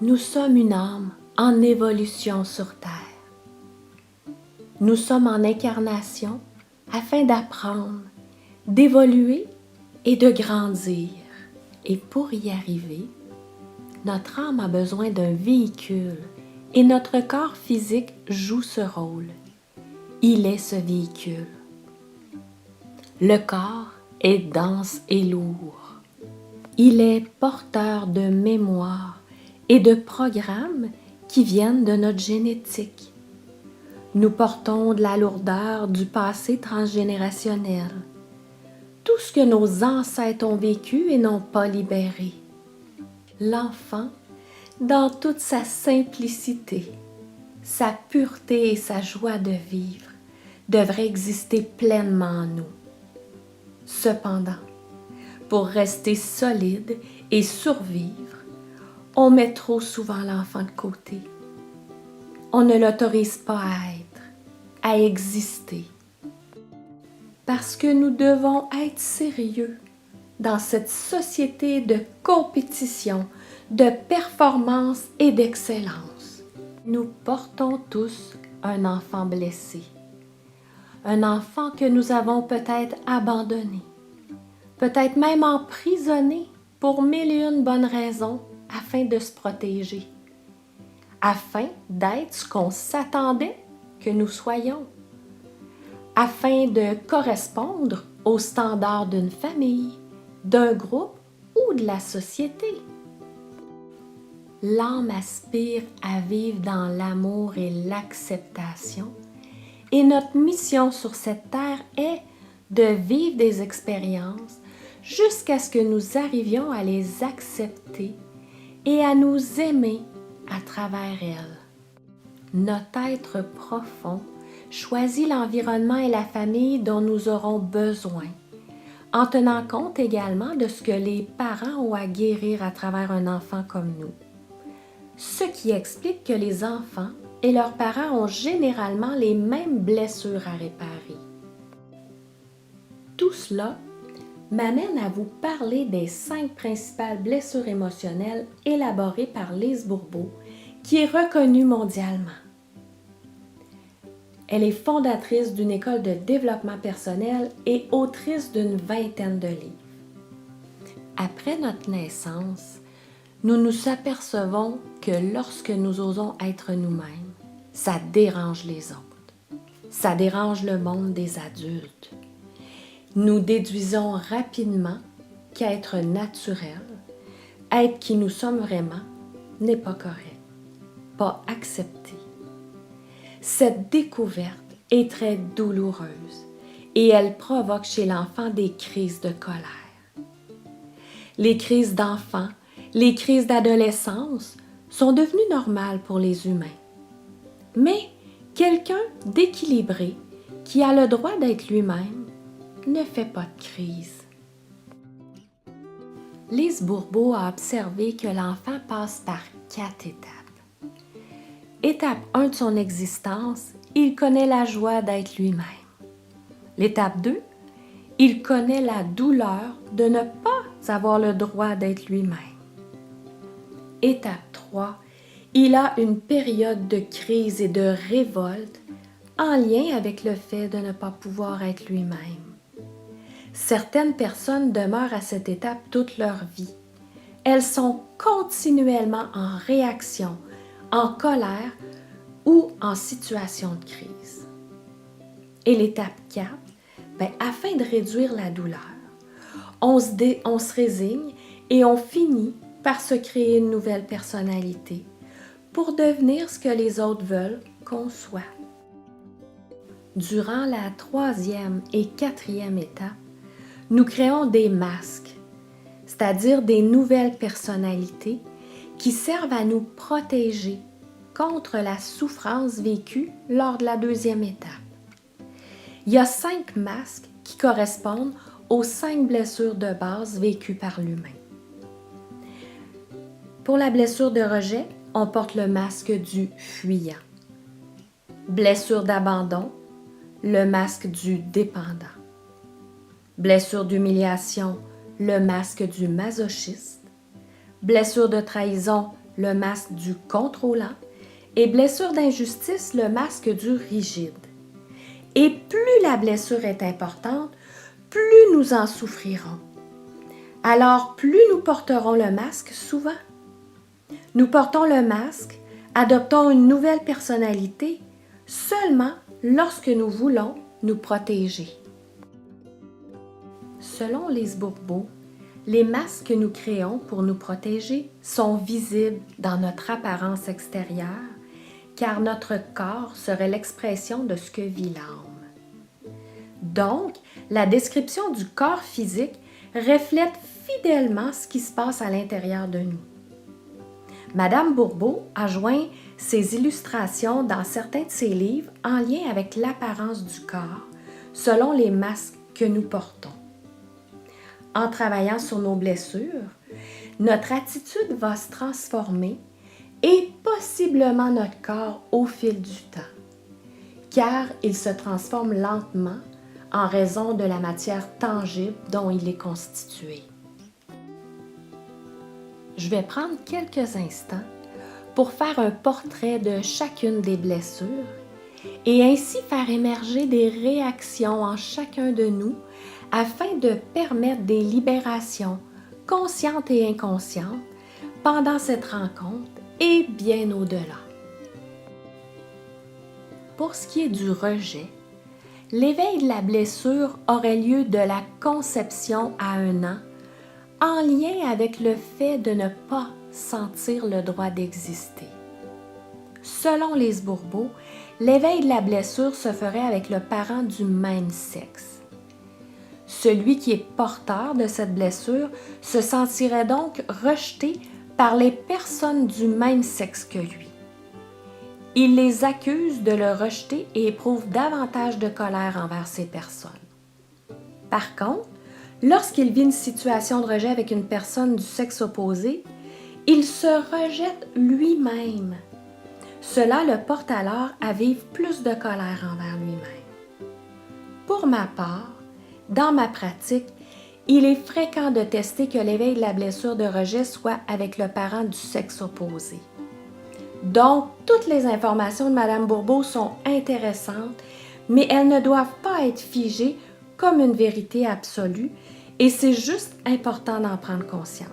Nous sommes une âme en évolution sur Terre. Nous sommes en incarnation afin d'apprendre, d'évoluer et de grandir. Et pour y arriver, notre âme a besoin d'un véhicule et notre corps physique joue ce rôle. Il est ce véhicule. Le corps est dense et lourd. Il est porteur de mémoire et de programmes qui viennent de notre génétique. Nous portons de la lourdeur du passé transgénérationnel, tout ce que nos ancêtres ont vécu et n'ont pas libéré. L'enfant, dans toute sa simplicité, sa pureté et sa joie de vivre, devrait exister pleinement en nous. Cependant, pour rester solide et survivre, on met trop souvent l'enfant de côté. On ne l'autorise pas à être, à exister. Parce que nous devons être sérieux dans cette société de compétition, de performance et d'excellence. Nous portons tous un enfant blessé. Un enfant que nous avons peut-être abandonné, peut-être même emprisonné pour mille et une bonnes raisons afin de se protéger, afin d'être ce qu'on s'attendait que nous soyons, afin de correspondre aux standards d'une famille, d'un groupe ou de la société. L'âme aspire à vivre dans l'amour et l'acceptation, et notre mission sur cette terre est de vivre des expériences jusqu'à ce que nous arrivions à les accepter et à nous aimer à travers elles. Notre être profond choisit l'environnement et la famille dont nous aurons besoin, en tenant compte également de ce que les parents ont à guérir à travers un enfant comme nous. Ce qui explique que les enfants et leurs parents ont généralement les mêmes blessures à réparer. Tout cela m'amène à vous parler des 5 principales blessures émotionnelles élaborées par Lise Bourbeau, qui est reconnue mondialement. Elle est fondatrice d'une école de développement personnel et autrice d'une 20aine de livres. Après notre naissance, nous nous apercevons que lorsque nous osons être nous-mêmes, ça dérange les autres. Ça dérange le monde des adultes. Nous déduisons rapidement qu'être naturel, être qui nous sommes vraiment, n'est pas correct, pas accepté. Cette découverte est très douloureuse et elle provoque chez l'enfant des crises de colère. Les crises d'enfant, les crises d'adolescence sont devenues normales pour les humains. Mais quelqu'un d'équilibré, qui a le droit d'être lui-même, ne fait pas de crise. Lise Bourbeau a observé que l'enfant passe par 4 étapes. Étape 1 de son existence, il connaît la joie d'être lui-même. L'étape 2, il connaît la douleur de ne pas avoir le droit d'être lui-même. Étape 3, il a une période de crise et de révolte en lien avec le fait de ne pas pouvoir être lui-même. Certaines personnes demeurent à cette étape toute leur vie. Elles sont continuellement en réaction, en colère ou en situation de crise. Et l'étape 4, afin de réduire la douleur, on se résigne et on finit par se créer une nouvelle personnalité pour devenir ce que les autres veulent qu'on soit. Durant la 3e et 4e étape, nous créons des masques, c'est-à-dire des nouvelles personnalités qui servent à nous protéger contre la souffrance vécue lors de la 2e étape. Il y a 5 masques qui correspondent aux 5 blessures de base vécues par l'humain. Pour la blessure de rejet, on porte le masque du fuyant. Blessure d'abandon, le masque du dépendant. Blessure d'humiliation, le masque du masochiste. Blessure de trahison, le masque du contrôlant. Et blessure d'injustice, le masque du rigide. Et plus la blessure est importante, plus nous en souffrirons. Alors, plus nous porterons le masque souvent. Nous portons le masque, adoptons une nouvelle personnalité seulement lorsque nous voulons nous protéger. Selon Lise Bourbeau, les masques que nous créons pour nous protéger sont visibles dans notre apparence extérieure, car notre corps serait l'expression de ce que vit l'âme. Donc, la description du corps physique reflète fidèlement ce qui se passe à l'intérieur de nous. Madame Bourbeau a joint ses illustrations dans certains de ses livres en lien avec l'apparence du corps, selon les masques que nous portons. En travaillant sur nos blessures, notre attitude va se transformer et possiblement notre corps au fil du temps, car il se transforme lentement en raison de la matière tangible dont il est constitué. Je vais prendre quelques instants pour faire un portrait de chacune des blessures et ainsi faire émerger des réactions en chacun de nous afin de permettre des libérations conscientes et inconscientes pendant cette rencontre et bien au-delà. Pour ce qui est du rejet, l'éveil de la blessure aurait lieu de la conception à 1 an en lien avec le fait de ne pas sentir le droit d'exister. Selon Lise Bourbeau, l'éveil de la blessure se ferait avec le parent du même sexe. Celui qui est porteur de cette blessure se sentirait donc rejeté par les personnes du même sexe que lui. Il les accuse de le rejeter et éprouve davantage de colère envers ces personnes. Par contre, lorsqu'il vit une situation de rejet avec une personne du sexe opposé, il se rejette lui-même. Cela le porte alors à vivre plus de colère envers lui-même. Pour ma part, dans ma pratique, il est fréquent de tester que l'éveil de la blessure de rejet soit avec le parent du sexe opposé. Donc, toutes les informations de Mme Bourbeau sont intéressantes, mais elles ne doivent pas être figées comme une vérité absolue et c'est juste important d'en prendre conscience.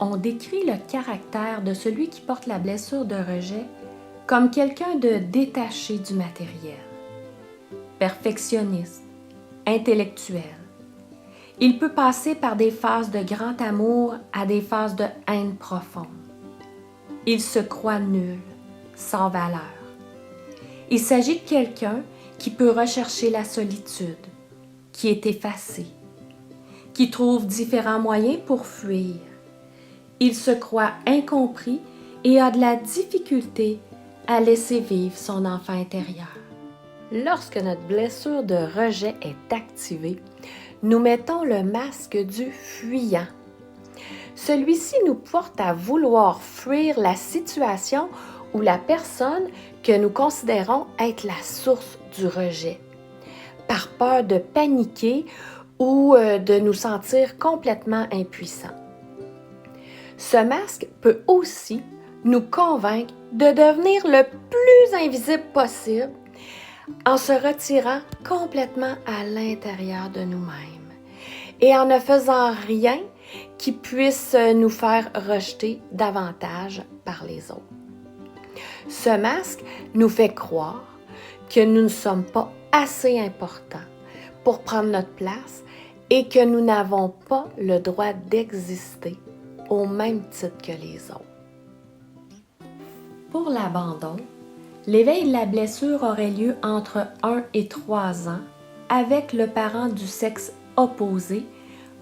On décrit le caractère de celui qui porte la blessure de rejet comme quelqu'un de détaché du matériel, perfectionniste, intellectuel. Il peut passer par des phases de grand amour à des phases de haine profonde. Il se croit nul, sans valeur. Il s'agit de quelqu'un qui peut rechercher la solitude, qui est effacé, qui trouve différents moyens pour fuir. Il se croit incompris et a de la difficulté à laisser vivre son enfant intérieur. Lorsque notre blessure de rejet est activée, nous mettons le masque du fuyant. Celui-ci nous porte à vouloir fuir la situation ou la personne que nous considérons être la source du rejet, par peur de paniquer ou de nous sentir complètement impuissants. Ce masque peut aussi nous convaincre de devenir le plus invisible possible en se retirant complètement à l'intérieur de nous-mêmes et en ne faisant rien qui puisse nous faire rejeter davantage par les autres. Ce masque nous fait croire que nous ne sommes pas assez importants pour prendre notre place et que nous n'avons pas le droit d'exister au même titre que les autres. Pour l'abandon, l'éveil de la blessure aurait lieu entre 1 et 3 ans avec le parent du sexe opposé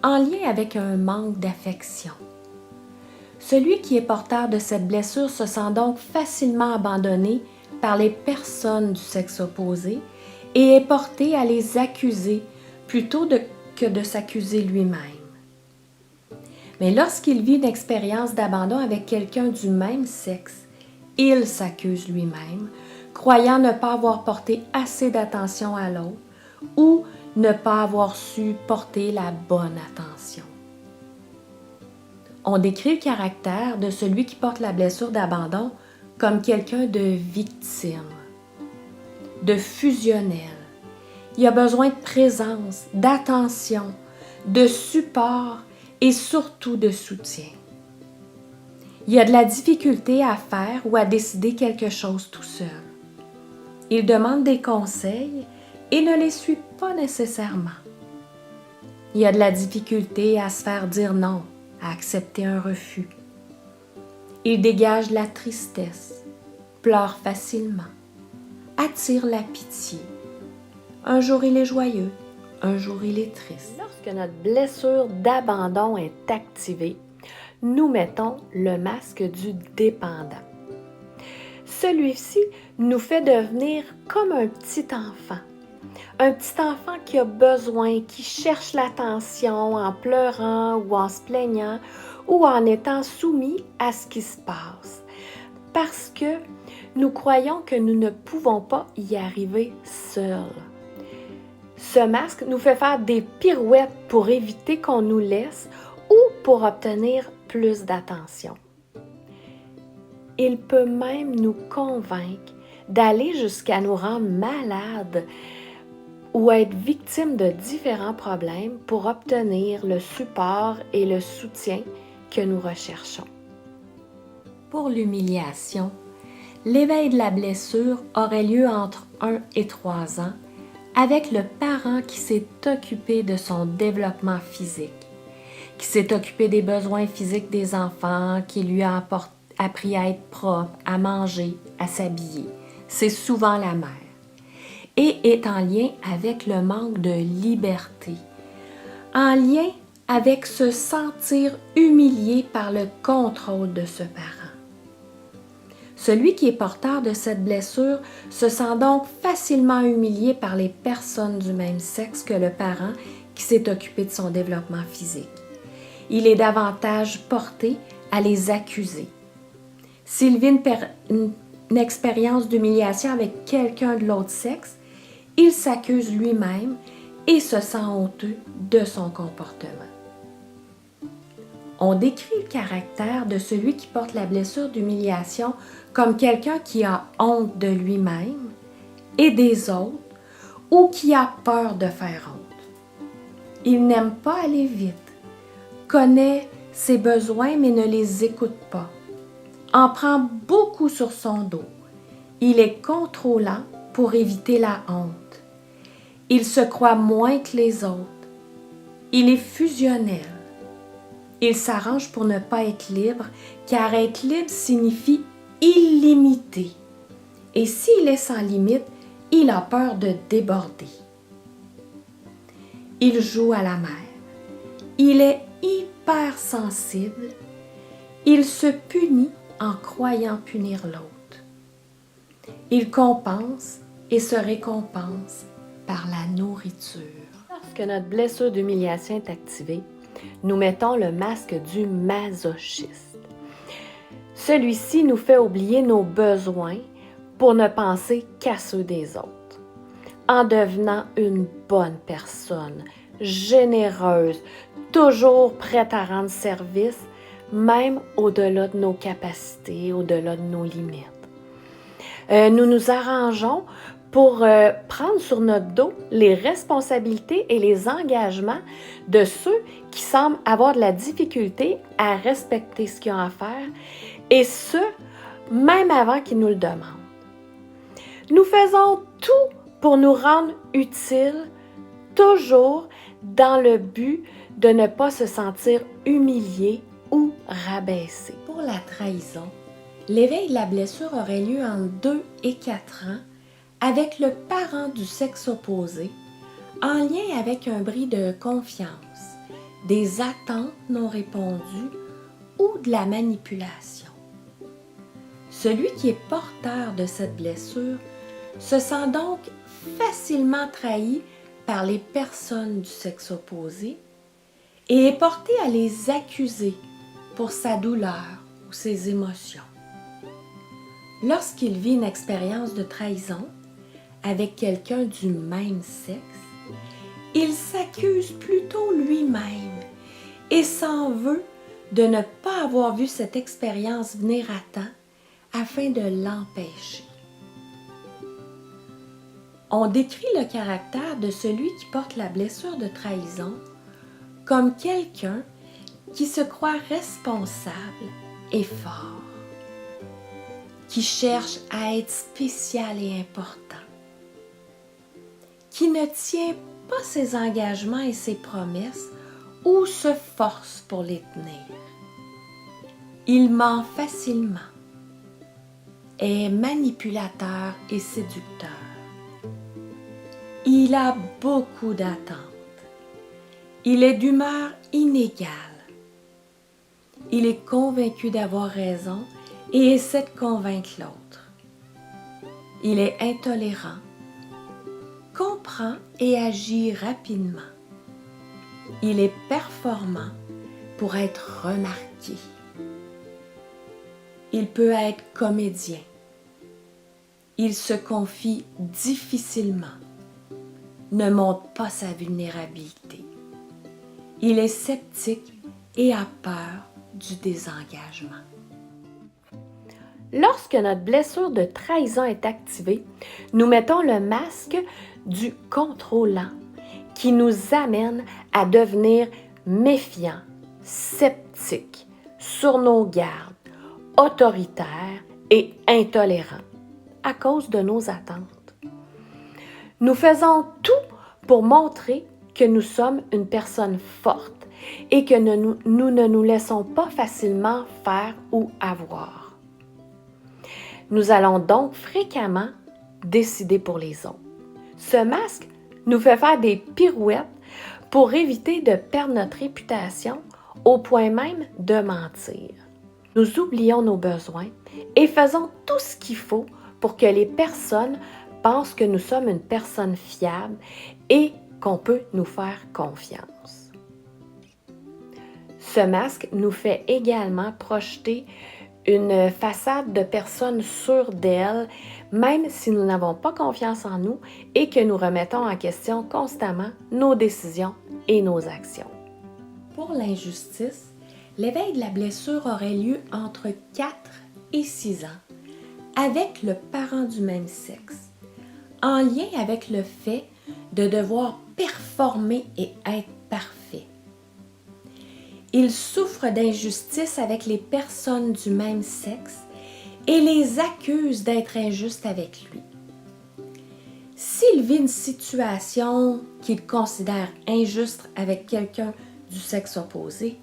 en lien avec un manque d'affection. Celui qui est porteur de cette blessure se sent donc facilement abandonné par les personnes du sexe opposé et est porté à les accuser plutôt que de s'accuser lui-même. Mais lorsqu'il vit une expérience d'abandon avec quelqu'un du même sexe, il s'accuse lui-même, croyant ne pas avoir porté assez d'attention à l'autre ou ne pas avoir su porter la bonne attention. On décrit le caractère de celui qui porte la blessure d'abandon comme quelqu'un de victime, de fusionnel. Il a besoin de présence, d'attention, de support et surtout de soutien. Il a de la difficulté à faire ou à décider quelque chose tout seul. Il demande des conseils et ne les suit pas nécessairement. Il a de la difficulté à se faire dire non, à accepter un refus. Il dégage la tristesse, pleure facilement, attire la pitié. Un jour il est joyeux, un jour il est triste. Lorsque notre blessure d'abandon est activée, nous mettons le masque du dépendant. Celui-ci nous fait devenir comme un petit enfant. Un petit enfant qui a besoin, qui cherche l'attention en pleurant ou en se plaignant ou en étant soumis à ce qui se passe. Parce que nous croyons que nous ne pouvons pas y arriver seuls. Ce masque nous fait faire des pirouettes pour éviter qu'on nous laisse ou pour obtenir plus d'attention. Il peut même nous convaincre d'aller jusqu'à nous rendre malades ou être victimes de différents problèmes pour obtenir le support et le soutien que nous recherchons. Pour l'humiliation, l'éveil de la blessure aurait lieu entre 1 et 3 ans avec le parent qui s'est occupé de son développement physique, qui s'est occupé des besoins physiques des enfants, qui lui a appris à être propre, à manger, à s'habiller. C'est souvent la mère. Et est en lien avec le manque de liberté, en lien avec se sentir humilié par le contrôle de ce parent. Celui qui est porteur de cette blessure se sent donc facilement humilié par les personnes du même sexe que le parent qui s'est occupé de son développement physique. Il est davantage porté à les accuser. S'il vit une expérience d'humiliation avec quelqu'un de l'autre sexe, il s'accuse lui-même et se sent honteux de son comportement. On décrit le caractère de celui qui porte la blessure d'humiliation comme quelqu'un qui a honte de lui-même et des autres ou qui a peur de faire honte. Il n'aime pas aller vite, connaît ses besoins mais ne les écoute pas, en prend beaucoup sur son dos. Il est contrôlant pour éviter la honte. Il se croit moins que les autres. Il est fusionnel. Il s'arrange pour ne pas être libre, car être libre signifie illimité. Et s'il est sans limite, il a peur de déborder. Il joue à la mère. Il est hypersensible. Il se punit en croyant punir l'autre. Il compense et se récompense par la nourriture. Lorsque notre blessure d'humiliation est activée, nous mettons le masque du masochiste. Celui-ci nous fait oublier nos besoins pour ne penser qu'à ceux des autres. En devenant une bonne personne, généreuse, toujours prête à rendre service, même au-delà de nos capacités, au-delà de nos limites. Nous nous arrangeons pour prendre sur notre dos les responsabilités et les engagements de ceux qui semblent avoir de la difficulté à respecter ce qu'ils ont à faire, et ce, même avant qu'ils nous le demandent. Nous faisons tout pour nous rendre utiles, toujours dans le but de ne pas se sentir humiliés ou rabaissés. Pour la trahison, l'éveil de la blessure aurait lieu entre 2 et 4 ans avec le parent du sexe opposé, en lien avec un bris de confiance, des attentes non répondues ou de la manipulation. Celui qui est porteur de cette blessure se sent donc facilement trahi par les personnes du sexe opposé et est porté à les accuser pour sa douleur ou ses émotions. Lorsqu'il vit une expérience de trahison avec quelqu'un du même sexe, Il s'accuse plutôt lui-même et s'en veut de ne pas avoir vu cette expérience venir à temps afin de l'empêcher. On décrit le caractère de celui qui porte la blessure de trahison comme quelqu'un qui se croit responsable et fort, qui cherche à être spécial et important, qui ne tient pas ses engagements et ses promesses ou se force pour les tenir. Il ment facilement, est manipulateur et séducteur. Il a beaucoup d'attentes. Il est d'humeur inégale. Il est convaincu d'avoir raison et essaie de convaincre l'autre. Il est intolérant, comprend et agit rapidement. Il est performant pour être remarqué. Il peut être comédien. Il se confie difficilement, ne montre pas sa vulnérabilité. Il est sceptique et a peur du désengagement. Lorsque notre blessure de trahison est activée, nous mettons le masque du contrôlant qui nous amène à devenir méfiants, sceptiques, sur nos gardes, autoritaires et intolérants à cause de nos attentes. Nous faisons tout pour montrer que nous sommes une personne forte et que nous ne nous laissons pas facilement faire ou avoir. Nous allons donc fréquemment décider pour les autres. Ce masque nous fait faire des pirouettes pour éviter de perdre notre réputation au point même de mentir. Nous oublions nos besoins et faisons tout ce qu'il faut pour que les personnes pensent que nous sommes une personne fiable et qu'on peut nous faire confiance. Ce masque nous fait également projeter une façade de personnes sûres d'elles, même si nous n'avons pas confiance en nous et que nous remettons en question constamment nos décisions et nos actions. Pour l'injustice, l'éveil de la blessure aurait lieu entre 4 et 6 ans avec le parent du même sexe, en lien avec le fait de devoir performer et être parfait. Il souffre d'injustice avec les personnes du même sexe et les accuse d'être injustes avec lui. S'il vit une situation qu'il considère injuste avec quelqu'un du sexe opposé,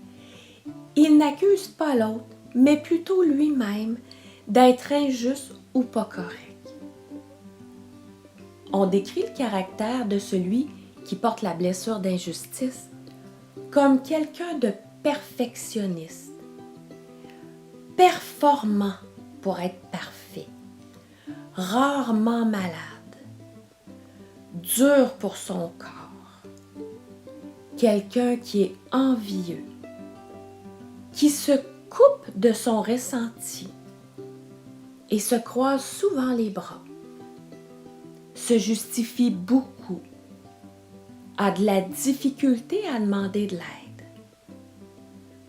il n'accuse pas l'autre, mais plutôt lui-même d'être injuste ou pas correct. On décrit le caractère de celui qui porte la blessure d'injustice comme quelqu'un de perfectionniste, performant pour être parfait, rarement malade, dur pour son corps, quelqu'un qui est envieux, qui se coupe de son ressenti et se croise souvent les bras, se justifie beaucoup, a de la difficulté à demander de l'aide,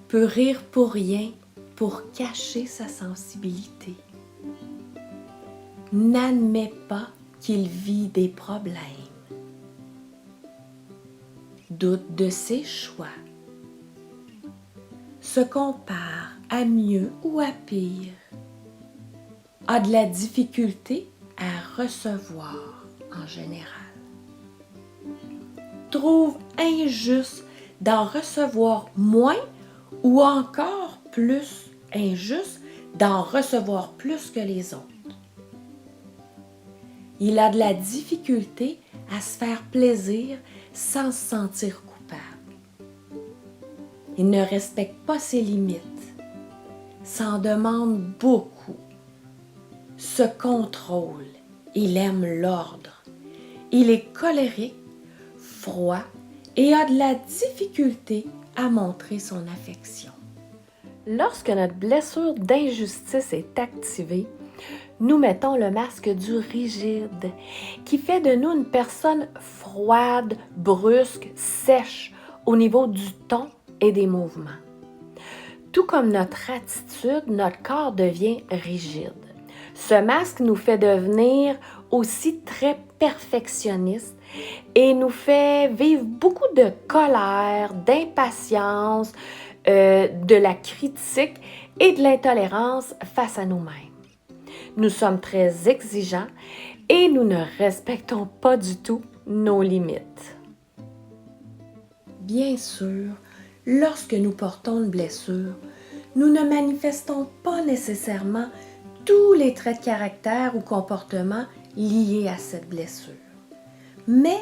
peut rire pour rien pour cacher sa sensibilité, n'admet pas qu'il vit des problèmes, doute de ses choix, se compare à mieux ou à pire, a de la difficulté à recevoir en général, trouve injuste d'en recevoir moins ou encore plus injuste d'en recevoir plus que les autres. Il a de la difficulté à se faire plaisir sans se sentir coupable. Il ne respecte pas ses limites, s'en demande beaucoup, se contrôle, il aime l'ordre, il est colérique, froid et a de la difficulté à montrer son affection. Lorsque notre blessure d'injustice est activée, nous mettons le masque du rigide, qui fait de nous une personne froide, brusque, sèche au niveau du ton et des mouvements. Tout comme notre attitude, notre corps devient rigide. Ce masque nous fait devenir aussi très perfectionniste et nous fait vivre beaucoup de colère, d'impatience, de la critique et de l'intolérance face à nous-mêmes. Nous sommes très exigeants et nous ne respectons pas du tout nos limites. Bien sûr, lorsque nous portons une blessure, nous ne manifestons pas nécessairement tous les traits de caractère ou comportements liés à cette blessure, mais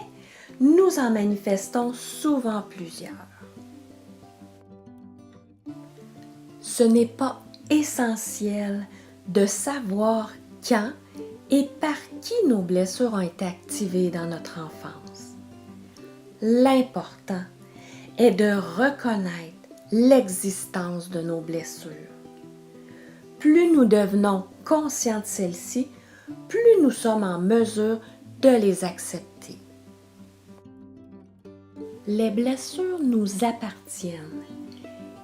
nous en manifestons souvent plusieurs. Ce n'est pas essentiel de savoir quand et par qui nos blessures ont été activées dans notre enfance. L'important est de reconnaître l'existence de nos blessures. Plus nous devenons conscients de celles-ci, plus nous sommes en mesure de les accepter. Les blessures nous appartiennent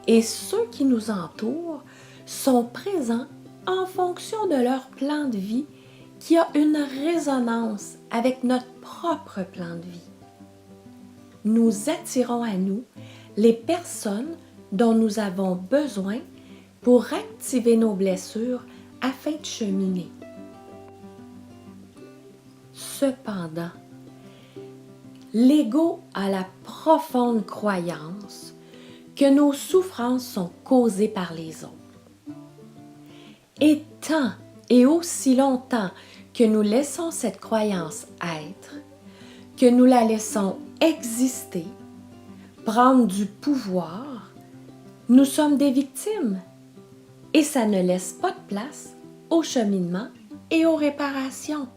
et ceux qui nous entourent sont présents en fonction de leur plan de vie qui a une résonance avec notre propre plan de vie. Nous attirons à nous les personnes dont nous avons besoin pour activer nos blessures afin de cheminer. Cependant, l'ego a la profonde croyance que nos souffrances sont causées par les autres. Et tant et aussi longtemps que nous laissons cette croyance être, que nous la laissons exister, prendre du pouvoir, nous sommes des victimes et ça ne laisse pas de place au cheminement et aux réparations.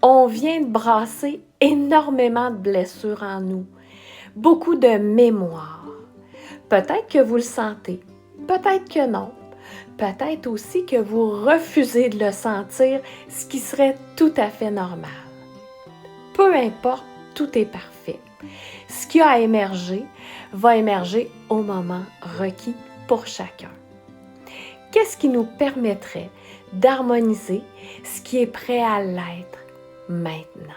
On vient de brasser énormément de blessures en nous, beaucoup de mémoire. Peut-être que vous le sentez, peut-être que non. Peut-être aussi que vous refusez de le sentir, ce qui serait tout à fait normal. Peu importe, tout est parfait. Ce qui a émergé va émerger au moment requis pour chacun. Qu'est-ce qui nous permettrait d'harmoniser ce qui est prêt à l'être maintenant?